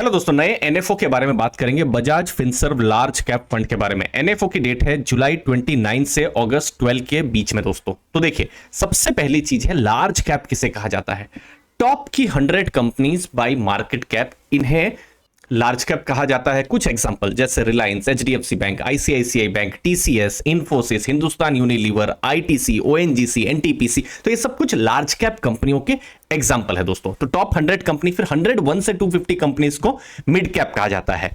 Hello दोस्तों, नए NFO के बारे में बात करेंगे। Bajaj Finserv large cap fund के बारे में। एनएफओ की डेट है जुलाई 29 से अगस्त 12 के बीच में दोस्तों। तो देखिए, सबसे पहली चीज है लार्ज कैप किसे कहा जाता है। टॉप की 100 कंपनीज बाय मार्केट कैप, इन्हें लार्ज कैप कहा जाता है। कुछ एग्जांपल जैसे Reliance, HDFC bank, ICICI bank, TCS, Infosys, Hindustan Unilever, ITC, ONGC, NTPC, तो ये सब कुछ लार्ज कैप कंपनियों के एग्जांपल है दोस्तों। तो टॉप 100 कंपनी, फिर 101 से 250 कंपनीज को मिड कैप कहा जाता है।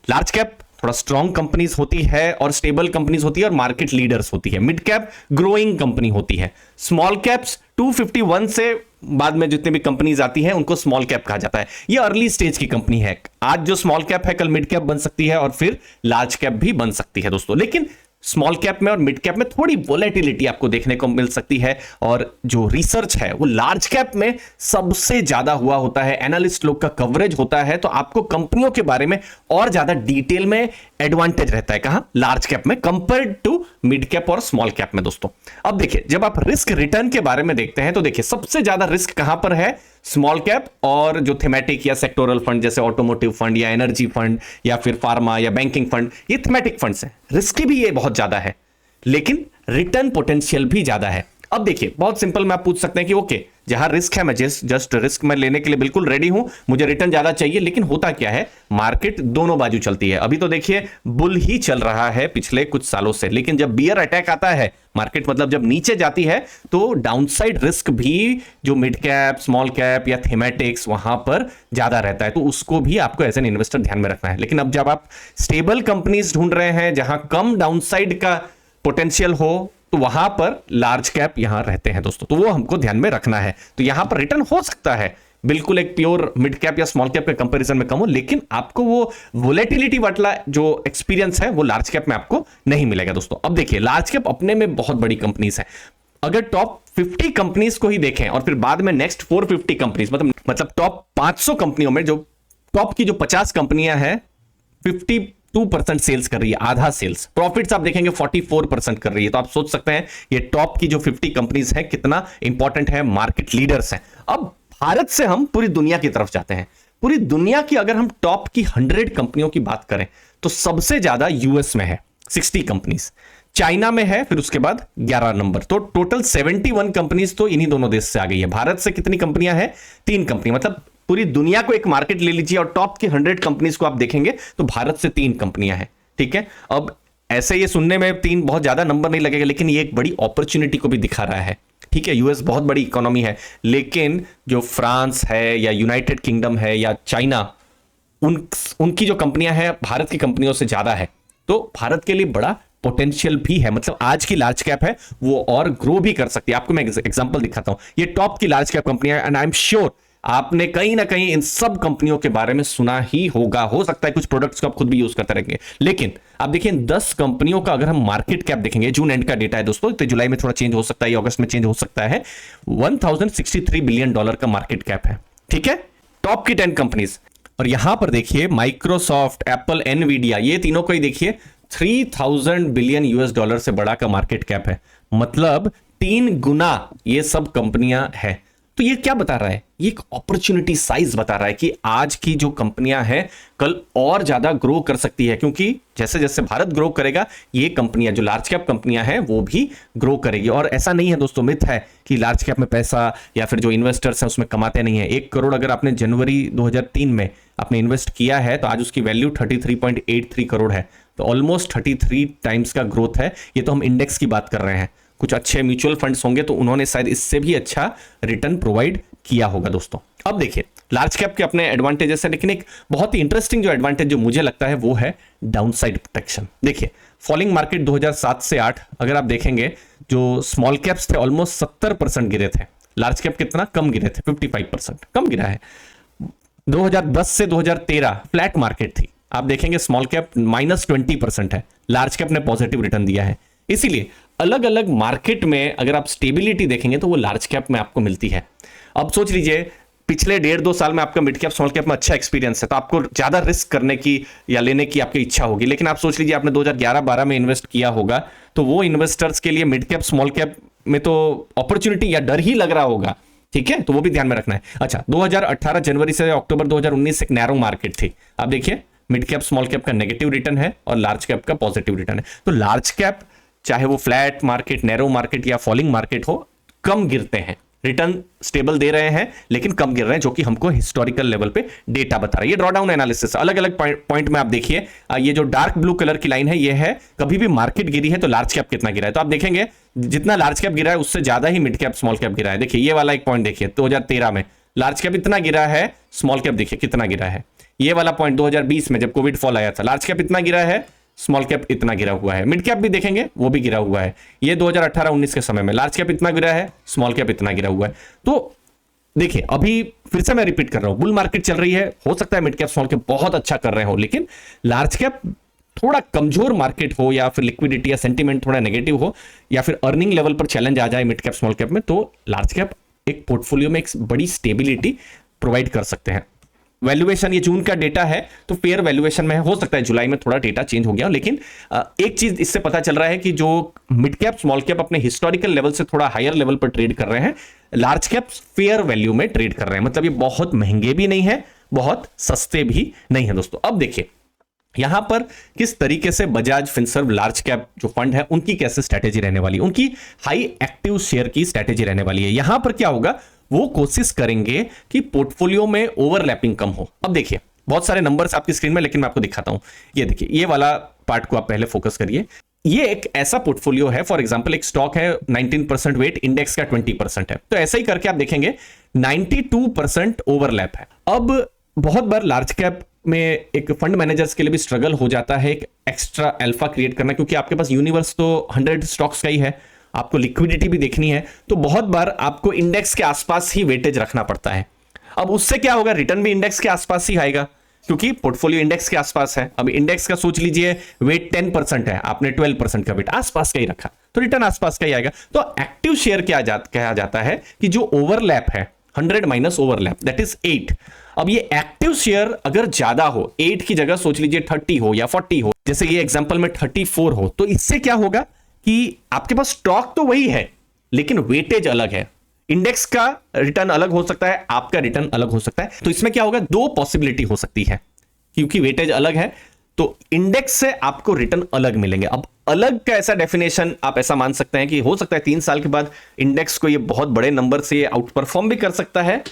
लार्ज कैप थोड़ा स्ट्रॉन्ग कंपनीज होती है और स्टेबल कंपनीज होती है और मार्केट लीडर्स होती है। मिड कैप ग्रोइंग कंपनी होती है। स्मॉल कैप्स 251 से बाद में जितने भी कंपनीज आती हैं उनको स्मॉल कैप कहा जाता है। ये अर्ली स्टेज की कंपनी है। आज जो स्मॉल कैप है कल मिड कैप बन सकती है और फिर लार्ज कैप भी बन सकती है दोस्तों। लेकिन स्मॉल कैप में और मिड कैप में थोड़ी वोलेटिलिटी आपको देखने को मिल सकती है और जो रिसर्च है वो लार्ज कैप में सबसे ज्यादा हुआ होता है। एनालिस्ट लोग का कवरेज होता है, तो आपको कंपनियों के बारे में और ज्यादा डिटेल में एडवांटेज रहता है। कहां? लार्ज कैप में कंपेयर्ड टू मिड कैप और स्मॉल कैप में दोस्तों। अब देखिए, जब आप रिस्क रिटर्न के बारे में देखते हैं तो देखिए सबसे ज्यादा रिस्क कहां पर है? स्मॉल कैप और जो थीमेटिक या सेक्टोरल फंड जैसे ऑटोमोटिव फंड या एनर्जी फंड या फिर फार्मा या बैंकिंग फंड, ये थीमेटिक फंड्स हैं। रिस्क भी ये बहुत ज्यादा है लेकिन रिटर्न पोटेंशियल भी ज्यादा है। अब देखिए, बहुत सिंपल में आप पूछ सकते हैं कि ओके, जहां रिस्क है मैं जस्ट रिस्क में लेने के लिए बिल्कुल रेडी हूं, मुझे रिटर्न ज्यादा चाहिए। लेकिन होता क्या है, मार्केट दोनों बाजू चलती है। अभी तो देखिए बुल ही चल रहा है पिछले कुछ सालों से, लेकिन जब बियर अटैक आता है मार्केट, मतलब जब नीचे जाती है, तो डाउनसाइड रिस्क भी जो मिड कैप, स्मॉल कैप या थीमेटिक्स, वहां पर ज्यादा रहता है। तो उसको भी आपको एज एन इन्वेस्टर ध्यान में रखना है। लेकिन अब जब आप स्टेबल कंपनीज ढूंढ रहे हैं जहां कम डाउनसाइड का पोटेंशियल हो, तो वहां पर लार्ज कैप यहां रहते हैं दोस्तों। तो वो हमको ध्यान में रखना है। तो यहां पर रिटर्न हो सकता है बिल्कुल एक प्योर मिड कैप या स्मॉल कैप के कंपैरिजन में कम हो, लेकिन आपको वो वोलेटिलिटी वाला जो एक्सपीरियंस है वो लार्ज कैप में आपको नहीं मिलेगा दोस्तों। अब देखिए, लार्ज कैप अपने में बहुत बड़ी कंपनीज है। अगर टॉप 50 कंपनीज को ही देखें और फिर बाद में नेक्स्ट 450 कंपनीज, मतलब टॉप 500 कंपनियों में जो टॉप की जो 50 कंपनियां हैं 52% सेल्स कर रही है, आधा सेल्स। प्रॉफिट्स आप देखेंगे 44% कर रही है। तो आप सोच सकते हैं ये टॉप की जो 50 कंपनीज हैं कितना इंपॉर्टेंट है, मार्केट लीडर्स हैं। अब भारत से हम पूरी दुनिया की तरफ जाते हैं। पूरी दुनिया की अगर हम टॉप की 100 कंपनियों की बात करें तो सबसे ज्यादा यूएस में है 60 कंपनीज, चाइना में है फिर उसके बाद 11 नंबर। तो टोटल 71 कंपनीज तो इन्हीं दोनों देश से आ गई है। भारत से कितनी कंपनियां हैं? 3 कंपनी। मतलब पूरी दुनिया को एक मार्केट ले लीजिए और टॉप की 100 कंपनीज को आप देखेंगे तो भारत से 3 कंपनियां हैं। ठीक है, अब ऐसे ये सुनने में 3 बहुत ज्यादा नंबर नहीं लगेगा, लेकिन ये एक बड़ी अपॉर्चुनिटी को भी दिखा रहा है। ठीक है, यूएस बहुत बड़ी इकोनॉमी है, लेकिन जो फ्रांस है या यूनाइटेड किंगडम है या चाइना, उनकी जो कंपनियां हैं भारत की कंपनियों से ज्यादा है। तो भारत के लिए बड़ा पोटेंशियल भी है। मतलब आज की लार्ज कैप है वो और ग्रो भी कर सकती है। आपको मैं एग्जांपल दिखाता हूं। ये टॉप की लार्ज कैप कंपनियां, एंड आई एम श्योर आपने कहीं ना कहीं इन सब कंपनियों के बारे में सुना ही होगा। हो सकता है कुछ प्रोडक्ट्स को आप खुद भी यूज करते रहेंगे। लेकिन आप देखिए, 10 कंपनियों का अगर हम मार्केट कैप देखेंगे, जून एंड का डेटा है दोस्तों, तो जुलाई में थोड़ा चेंज हो सकता है या अगस्त में चेंज हो सकता है। $1063 बिलियन का मार्केट कैप है। ठीक है, टॉप की 10 कंपनीज। और यहां पर देखिए माइक्रोसॉफ्ट, एप्पल, एनवीडिया, ये तीनों को ही देखिए 3000 बिलियन US डॉलर से बड़ा का मार्केट कैप है। मतलब 3 गुना ये सब कंपनियां हैं। तो ये क्या बता रहा है? ये एक अपॉर्चुनिटी साइज बता रहा है कि आज की जो कंपनियां हैं कल और ज्यादा ग्रो कर सकती है, क्योंकि जैसे जैसे भारत ग्रो करेगा ये कंपनियां, जो लार्ज कैप कंपनियां हैं, वो भी ग्रो करेगी। और ऐसा नहीं है दोस्तों, मिथ है कि लार्ज कैप में पैसा या फिर जो इन्वेस्टर्स हैं उसमें कमाते नहीं है। 1 करोड़ अगर आपने जनवरी 2003 में आपने इन्वेस्ट किया है तो आज उसकी वैल्यू 33.83 करोड़ है। तो ऑलमोस्ट 33 टाइम्स का ग्रोथ है। ये तो हम इंडेक्स की बात कर रहे हैं। कुछ अच्छे म्यूचुअल फंड्स होंगे तो उन्होंने शायद इससे भी अच्छा रिटर्न प्रोवाइड किया होगा दोस्तों। अब देखिए, लार्ज कैप के अपने एडवांटेजेस है, लेकिन एक बहुत ही इंटरेस्टिंग जो एडवांटेज जो मुझे लगता है वो है डाउनसाइड प्रोटेक्शन। देखिए, फॉलिंग मार्केट 2007 से 8 अगर आप देखेंगे, जो स्मॉल कैप्स थे ऑलमोस्ट 70% गिरे थे। लार्ज कैप कितना कम गिरे थे? 55% कम गिरा है। 2010 से 2013 फ्लैट मार्केट थी। आप देखेंगे स्मॉल कैप -20% है, लार्ज कैप ने पॉजिटिव रिटर्न दिया है। इसीलिए अलग अलग मार्केट में अगर आप स्टेबिलिटी देखेंगे तो वो लार्ज कैप में आपको मिलती है। अब सोच लीजिए, पिछले 1.5-2 साल में आपका मिड कैप स्मॉल कैप में अच्छा एक्सपीरियंस है, तो आपको ज्यादा रिस्क करने की या लेने की आपकी इच्छा होगी। लेकिन आप सोच लीजिए आपने 2011-12 में इन्वेस्ट किया होगा, तो वो इन्वेस्टर्स के लिए मिड कैप स्मॉल कैप में तो अपॉर्चुनिटी या डर ही लग रहा होगा ठीक है, तो वो भी ध्यान में रखना है। अच्छा, 2018 जनवरी से अक्टूबर 2019 एक नैरो मार्केट थी। आप देखिए मिड कैप स्मॉल कैप का नेगेटिव रिटर्न है और लार्ज कैप का पॉजिटिव रिटर्न है। तो लार्ज कैप चाहे वो फ्लैट मार्केट, नैरो मार्केट या फॉलिंग मार्केट हो, कम गिरते हैं, रिटर्न स्टेबल दे रहे हैं लेकिन कम गिर रहे हैं, जो कि हमको हिस्टोरिकल लेवल पे डेटा बता रहा है। ये ड्रॉडाउन एनालिसिस अलग अलग पॉइंट में आप देखिए, ये जो डार्क ब्लू कलर की लाइन है ये है कभी भी मार्केट गिरी है तो लार्ज कैप कितना गिरा है। तो आप देखेंगे जितना लार्ज कैप गिरा है उससे ज्यादा ही मिड कैप स्मॉल कैप गिरा है। देखिए ये वाला एक पॉइंट देखिए 2013 में लार्ज कैप इतना गिरा है, स्मॉल कैप देखिए कितना गिरा है। ये वाला पॉइंट 2020 में जब कोविड फॉल आया था, लार्ज कैप इतना गिरा है, स्मॉल कैप इतना गिरा हुआ है। मिड कैप भी देखेंगे वो भी गिरा हुआ है। ये 2018-19 के समय में लार्ज कैप इतना गिरा है, स्मॉल कैप इतना गिरा हुआ है। तो देखिए अभी फिर से मैं रिपीट कर रहा हूं, बुल मार्केट चल रही है, हो सकता है मिड कैप स्मॉल कैप बहुत अच्छा कर रहे हो, लेकिन लार्ज कैप थोड़ा कमजोर मार्केट हो या फिर लिक्विडिटी या सेंटीमेंट थोड़ा नेगेटिव हो या फिर अर्निंग लेवल पर चैलेंज आ जाए मिड कैप स्मॉल कैप में, तो लार्ज कैप एक पोर्टफोलियो में एक बड़ी स्टेबिलिटी प्रोवाइड कर सकते हैं। वैल्यूएशन ये जून का डेटा है तो फेयर वैल्यूएशन में हो सकता है जुलाई में थोड़ा डेटा चेंज हो गया, लेकिन एक चीज इससे पता चल रहा है कि जो मिड कैप स्मॉल कैप अपने हिस्टोरिकल लेवल से थोड़ा हायर लेवल पर ट्रेड कर रहे हैं, लार्ज कैप फेयर वैल्यू में ट्रेड कर रहे हैं। मतलब ये बहुत महंगे भी नहीं है, बहुत सस्ते भी नहीं है दोस्तों। अब देखिए यहां पर किस तरीके से बजाज फिनसर्व लार्ज कैप जो फंड है उनकी कैसे स्ट्रेटेजी रहने वाली है, उनकी हाई एक्टिव शेयर की स्ट्रेटेजी रहने वाली है। यहां पर क्या होगा, वो कोशिश करेंगे कि पोर्टफोलियो में ओवरलैपिंग कम हो। अब देखिए बहुत सारे नंबर्स आपकी स्क्रीन में, लेकिन मैं आपको दिखाता हूं। ये देखिए ये वाला पार्ट को आप पहले फोकस करिए। ये एक ऐसा पोर्टफोलियो है, फॉर एग्जांपल एक स्टॉक है 19% वेट, इंडेक्स का 20% है, तो ऐसा ही करके आप देखेंगे 92% ओवरलैप है। अब बहुत बार लार्ज कैप में एक फंड मैनेजर्स के लिए भी स्ट्रगल हो जाता है एक एक्स्ट्रा अल्फा क्रिएट करना, क्योंकि आपके पास यूनिवर्स तो 100 स्टॉक्स का ही है, आपको लिक्विडिटी भी देखनी है, तो बहुत बार आपको इंडेक्स के आसपास ही वेटेज रखना पड़ता है। अब उससे क्या होगा, रिटर्न भी इंडेक्स के आसपास ही आएगा क्योंकि पोर्टफोलियो इंडेक्स के आसपास है। अब इंडेक्स का सोच लीजिए वेट 10% है, आपने 12% का वेट आसपास का ही रखा, तो रिटर्न आसपास का ही आएगा। तो एक्टिव शेयर कहा जाता है कि जो ओवरलैप है 100 माइनस ओवरलैप दैट इज 8। अब ये एक्टिव शेयर अगर ज्यादा हो, 8 की जगह सोच लीजिए 30 हो या 40 हो, जैसे ये एग्जांपल में 34 हो, तो इससे क्या होगा कि आपके पास स्टॉक तो वही है लेकिन वेटेज अलग है। इंडेक्स का रिटर्न अलग हो सकता है, आपका रिटर्न अलग हो सकता है। तो इसमें क्या होगा, दो पॉसिबिलिटी हो सकती है, क्योंकि वेटेज अलग है तो इंडेक्स से आपको रिटर्न अलग मिलेंगे। अब अलग का ऐसा डेफिनेशन आप ऐसा मान सकते हैं कि हो सकता है 3 साल के बाद इंडेक्स को ये बहुत बड़े नंबर से आउट परफॉर्म भी कर सकता है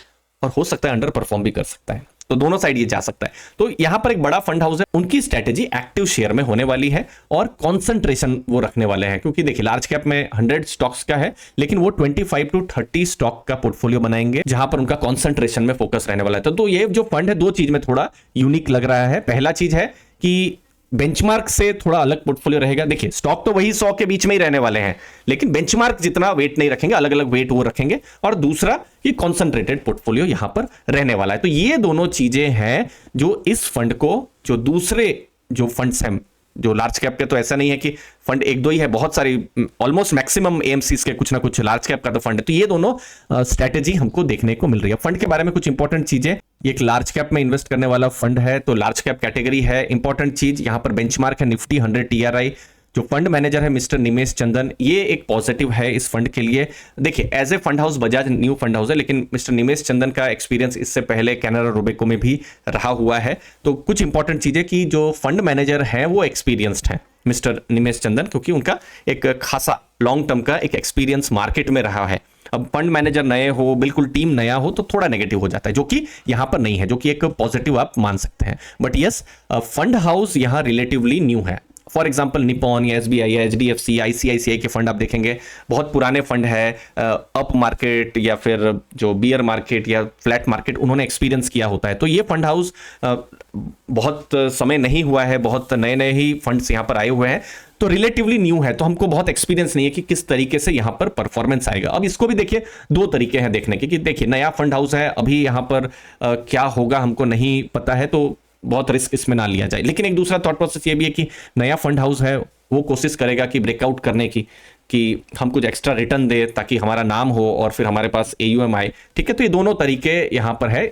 और हो सकता है अंडर परफॉर्म भी कर सकता है, तो दोनों साइड ये जा सकता है। तो यहां पर एक बड़ा फंड हाउस है, उनकी स्ट्रेटेजी एक्टिव शेयर में होने वाली है और कंसंट्रेशन वो रखने वाले हैं, क्योंकि देखिए लार्ज कैप में 100 स्टॉक्स का है लेकिन वो 25 to 30 स्टॉक का पोर्टफोलियो बनाएंगे जहां पर उनका कंसंट्रेशन में फोकस रहने वाला है। तो ये जो फंड है, दो चीज में थोड़ा यूनिक लग रहा है। पहला चीज है कि बेंचमार्क से थोड़ा अलग पोर्टफोलियो रहेगा। देखिए स्टॉक तो वही 100 के बीच में ही रहने वाले हैं, लेकिन बेंचमार्क जितना वेट नहीं रखेंगे, अलग अलग वेट वो रखेंगे। और दूसरा ये कॉन्सेंट्रेटेड पोर्टफोलियो यहां पर रहने वाला है। तो ये दोनों चीजें हैं जो इस फंड को, जो दूसरे जो फंड्स हैं जो लार्ज कैप के, तो ऐसा नहीं है कि फंड एक दो ही है, बहुत सारी ऑलमोस्ट मैक्सिमम एएमसीज के कुछ ना कुछ लार्ज कैप का तो फंड है। तो ये दोनों स्ट्रेटेजी हमको देखने को मिल रही है। फंड के बारे में कुछ इंपॉर्टेंट चीजें, ये एक लार्ज कैप में इन्वेस्ट करने वाला फंड है, तो लार्ज कैप कैटेगरी है। इंपॉर्टेंट चीज यहां पर बेंचमार्क है निफ्टी 100 टीआरआई। जो फंड मैनेजर है मिस्टर निमेश चंदन, ये एक पॉजिटिव है इस फंड के लिए। देखिए as a fund house Bajaj new fund house है, लेकिन मिस्टर निमेश चंदन का एक्सपीरियंस इससे पहले कैनरा रोबेको में भी रहा हुआ है। तो कुछ इंपॉर्टेंट चीजें कि जो फंड मैनेजर है वो एक्सपीरियंस्ड है मिस्टर निमेश चंदन, क्योंकि उनका एक खासा लॉन्ग टर्म का एक एक्सपीरियंस मार्केट में रहा है। अब फंड मैनेजर नए हो, बिल्कुल टीम नया हो, तो थोड़ा नेगेटिव हो जाता है, जो कि यहां पर नहीं है, जो कि एक पॉजिटिव आप मान सकते हैं। बट यस, फंड हाउस यहां रिलेटिवली न्यू है। फॉर एग्जाम्पल निपॉन या एसबीआई या एचडीएफसी आईसीआईसीआई के फंड आप देखेंगे, बहुत पुराने फंड है। अप मार्केट या फिर जो बियर मार्केट या फ्लैट मार्केट उन्होंने एक्सपीरियंस किया होता है। तो ये फंड हाउस बहुत समय नहीं हुआ है, बहुत नए नए ही फंड्स यहाँ पर आए हुए हैं, तो रिलेटिवली न्यू है, तो हमको बहुत एक्सपीरियंस नहीं है कि किस तरीके से यहाँ पर परफॉर्मेंस आएगा। अब इसको भी देखिए, दो तरीके हैं देखने के कि देखिए नया फंड हाउस है, अभी यहाँ पर क्या होगा हमको नहीं पता है, तो बहुत रिस्क इसमें ना लिया जाए। लेकिन एक दूसरा थॉट प्रोसेस ये भी है कि नया फंड हाउस है, वो कोशिश करेगा कि ब्रेकआउट करने की, कि हम कुछ एक्स्ट्रा रिटर्न दे ताकि हमारा नाम हो और फिर हमारे पास एयूएम आए। ठीक है, तो ये दोनों तरीके यहाँ पर है।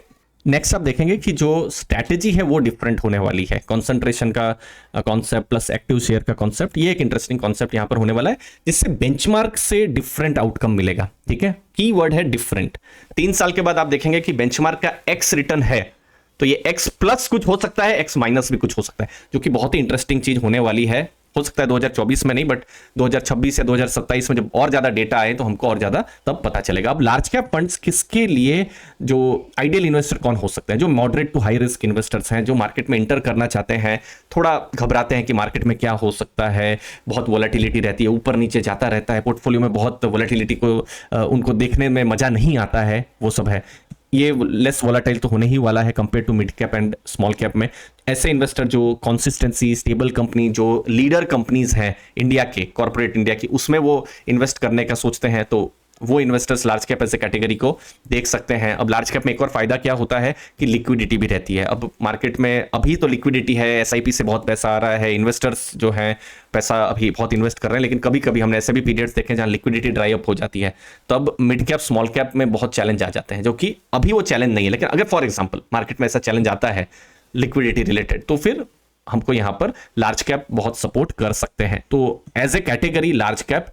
नेक्स्ट आप देखेंगे कि जो स्ट्रैटेजी है वो डिफरेंट होने वाली है। कॉन्सेंट्रेशन का कॉन्सेप्ट प्लस एक्टिव शेयर का कॉन्सेप्ट, ये एक इंटरेस्टिंग कॉन्सेप्ट यहां पर होने वाला है, जिससे बेंचमार्क से डिफरेंट आउटकम मिलेगा। ठीक है, की वर्ड है डिफरेंट। 3 साल के बाद आप देखेंगे कि बेंचमार्क का एक्स रिटर्न है, तो ये एक्स प्लस कुछ हो सकता है, एक्स माइनस भी कुछ हो सकता है, जो कि बहुत ही इंटरेस्टिंग चीज होने वाली है। हो सकता है 2024 में नहीं, बट 2026 या 2027 में जब और ज्यादा डेटा आए तो हमको और ज्यादा तब पता चलेगा। अब लार्ज कैप फंड्स किसके लिए, जो आइडियल इन्वेस्टर कौन हो सकते हैं, जो moderate to high risk investors हैं, जो मार्केट में इंटर करना चाहते हैं, थोड़ा घबराते हैं कि मार्केट में क्या हो सकता है, बहुत वोलेटिलिटी रहती है, ऊपर नीचे जाता रहता है, पोर्टफोलियो में बहुत वोलेटिलिटी को उनको देखने में मजा नहीं आता है, वो सब है। ये लेस वोलाटाइल तो होने ही वाला है compare to mid cap and small cap में। ऐसे इन्वेस्टर जो कंसिस्टेंसी, स्टेबल कंपनी, जो लीडर कंपनीज हैं इंडिया के, कॉर्पोरेट इंडिया की, उसमें वो इन्वेस्ट करने का सोचते हैं, तो वो इन्वेस्टर्स लार्ज कैप ऐसे कैटेगरी को देख सकते हैं। अब लार्ज कैप में एक और फायदा क्या होता है कि लिक्विडिटी भी रहती है। अब मार्केट में अभी तो लिक्विडिटी है, एसआईपी से बहुत पैसा आ रहा है, इन्वेस्टर्स जो हैं पैसा अभी बहुत इन्वेस्ट कर रहे हैं, लेकिन कभी कभी हमने ऐसे भी पीरियड्स देखे जहां लिक्विडिटी ड्राई अप हो जाती है, तब मिड कैप स्मॉल कैप में बहुत चैलेंज आ जाते हैं, जो कि अभी वो चैलेंज नहीं है। लेकिन अगर फॉर एग्जाम्पल मार्केट में ऐसा चैलेंज आता है लिक्विडिटी रिलेटेड, तो फिर हमको यहां पर लार्ज कैप बहुत सपोर्ट कर सकते हैं। तो as a category large cap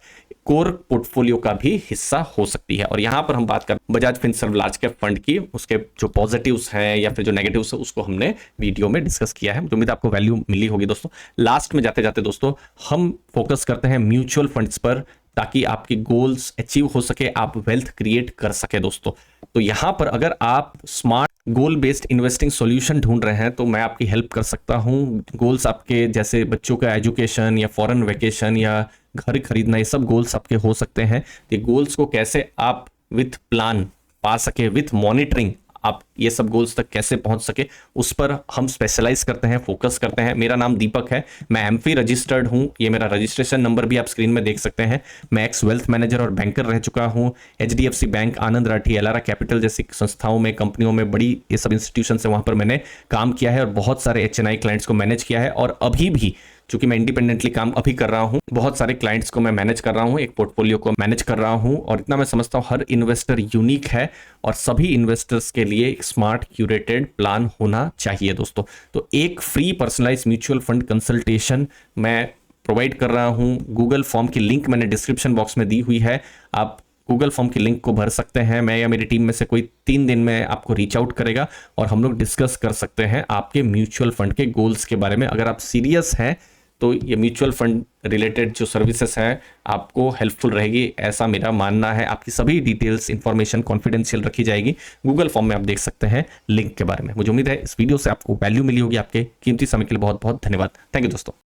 core portfolio का भी हिस्सा हो सकती है। और यहां पर हम बात कर Bajaj Finserv large cap fund की, उसके जो पॉजिटिव्स हैं या फिर जो नेगेटिव्स है उसको हमने वीडियो में डिस्कस किया है। उम्मीद आपको वैल्यू मिली होगी दोस्तों। लास्ट में जाते जाते दोस्तों हम फोकस करते हैं म्यूचुअल फंड्स पर, ताकि आपकी गोल्स अचीव हो सके, आप वेल्थ क्रिएट कर सके दोस्तों। तो यहां पर अगर आप स्मार्ट गोल बेस्ड इन्वेस्टिंग सॉल्यूशन ढूंढ रहे हैं तो मैं आपकी हेल्प कर सकता हूं। गोल्स आपके जैसे बच्चों का एजुकेशन या फॉरेन वेकेशन या घर खरीदना, ये सब गोल्स आपके हो सकते हैं। ये गोल्स को कैसे आप विथ प्लान पा सके, विथ मॉनिटरिंग आप ये सब गोल्स तक कैसे पहुंच सके, उस पर हम स्पेशलाइज करते हैं, फोकस करते हैं। मेरा नाम दीपक है, मैं एमफी रजिस्टर्ड हूं, ये मेरा रजिस्ट्रेशन नंबर भी आप स्क्रीन में देख सकते हैं। मैं एक्स वेल्थ मैनेजर और बैंकर रह चुका हूं। एचडीएफसी बैंक, आनंद राठी, एलारा कैपिटल जैसी संस्थाओं में, कंपनियों में, बड़ी ये सब इंस्टीट्यूशन है, वहां पर मैंने काम किया है और बहुत सारे एचएनआई क्लाइंट्स को मैनेज किया है। और अभी भी चूंकि मैं इंडिपेंडेंटली काम अभी कर रहा हूं, बहुत सारे क्लाइंट्स को मैं मैनेज कर रहा हूं, एक पोर्टफोलियो को मैनेज कर रहा हूं। और इतना मैं समझता हूं हर इन्वेस्टर यूनिक है और सभी इन्वेस्टर्स के लिए एक स्मार्ट क्यूरेटेड प्लान होना चाहिए दोस्तों। तो एक free personalize mutual fund consultation मैं प्रोवाइड कर रहा हूं। गूगल फॉर्म की लिंक मैंने डिस्क्रिप्शन बॉक्स में दी हुई है, आप गूगल फॉर्म की लिंक को भर सकते हैं। मैं या मेरी टीम में से कोई 3 दिन में आपको रीच आउट करेगा और हम लोग डिस्कस कर सकते हैं आपके म्यूचुअल फंड के गोल्स के बारे में। अगर आप सीरियस हैं तो ये म्यूचुअल फंड रिलेटेड जो सर्विसेज हैं आपको हेल्पफुल रहेगी, ऐसा मेरा मानना है। आपकी सभी डिटेल्स, इंफॉर्मेशन कॉन्फिडेंशियल रखी जाएगी। गूगल फॉर्म में आप देख सकते हैं लिंक के बारे में। मुझे उम्मीद है इस वीडियो से आपको वैल्यू मिली होगी। आपके कीमती समय के लिए बहुत बहुत धन्यवाद। थैंक यू दोस्तों।